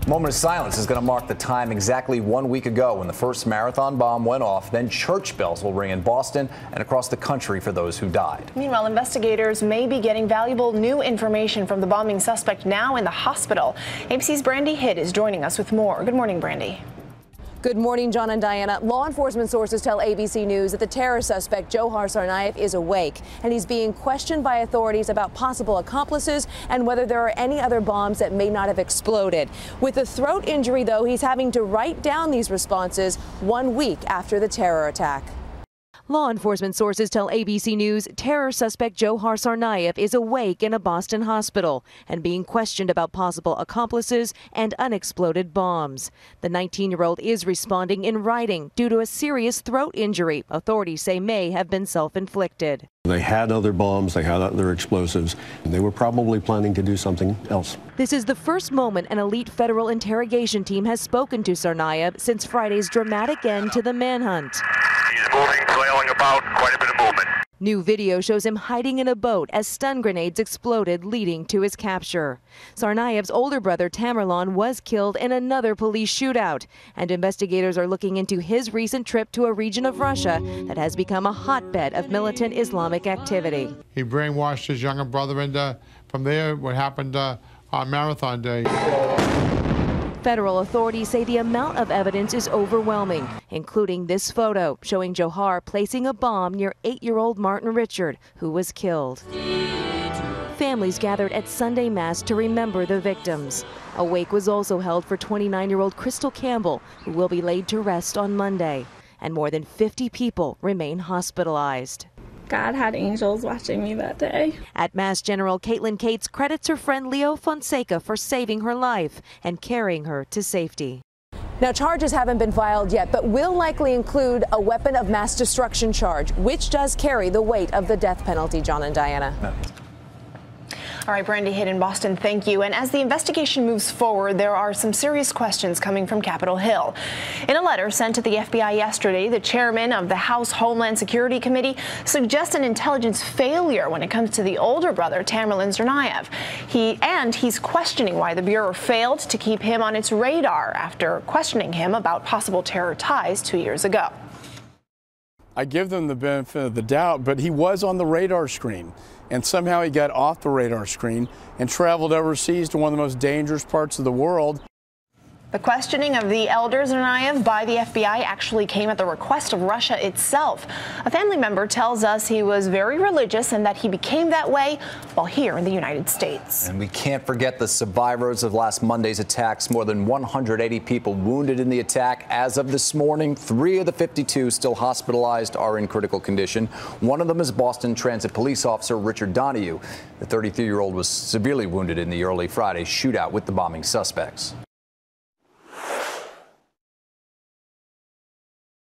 A moment of silence is going to mark the time exactly 1 week ago when the first marathon bomb went off. Then church bells will ring in Boston and across the country for those who died. Meanwhile, investigators may be getting valuable new information from the bombing suspect now in the hospital. ABC's Brandy Hitt is joining us with more. Good morning, Brandy. Good morning, John and Diana. Law enforcement sources tell ABC News that the terror suspect, Johar Tsarnaev, is awake, and he's being questioned by authorities about possible accomplices and whether there are any other bombs that may not have exploded. With a throat injury, though, he's having to write down these responses 1 week after the terror attack. Law enforcement sources tell ABC News terror suspect Johar Tsarnaev is awake in a Boston hospital and being questioned about possible accomplices and unexploded bombs. The 19-year-old is responding in writing due to a serious throat injury authorities say may have been self-inflicted. They had other bombs, they had other explosives, and they were probably planning to do something else. This is the first moment an elite federal interrogation team has spoken to Tsarnaev since Friday's dramatic end to the manhunt. He's moving, flailing about, quite a bit of movement. New video shows him hiding in a boat as stun grenades exploded, leading to his capture. Tsarnaev's older brother Tamerlan was killed in another police shootout, and investigators are looking into his recent trip to a region of Russia that has become a hotbed of militant Islamic activity. He brainwashed his younger brother, and from there, what happened on Marathon Day. Federal authorities say the amount of evidence is overwhelming, including this photo showing Johar placing a bomb near 8-year-old Martin Richard, who was killed. Families gathered at Sunday Mass to remember the victims. A wake was also held for 29-year-old Crystal Campbell, who will be laid to rest on Monday. And more than 50 people remain hospitalized. God had angels watching me that day. At Mass General, Caitlin Cates credits her friend Leo Fonseca for saving her life and carrying her to safety. Now, charges haven't been filed yet, but will likely include a weapon of mass destruction charge, which does carry the weight of the death penalty, John and Diana. No. All right, Brandy Hitt in Boston, thank you. And as the investigation moves forward, there are some serious questions coming from Capitol Hill. In a letter sent to the FBI yesterday, the chairman of the House Homeland Security Committee suggests an intelligence failure when it comes to the older brother, Tamerlan Tsarnaev. He's questioning why the Bureau failed to keep him on its radar after questioning him about possible terror ties 2 years ago. I give them the benefit of the doubt, but he was on the radar screen. And somehow he got off the radar screen and traveled overseas to one of the most dangerous parts of the world. The questioning of the elder Tsarnaev by the FBI actually came at the request of Russia itself. A family member tells us he was very religious and that he became that way while here in the United States. And we can't forget the survivors of last Monday's attacks. More than 180 people wounded in the attack. As of this morning, 3 of the 52 still hospitalized are in critical condition. One of them is Boston Transit police officer Richard Donahue. The 33-year-old was severely wounded in the early Friday shootout with the bombing suspects.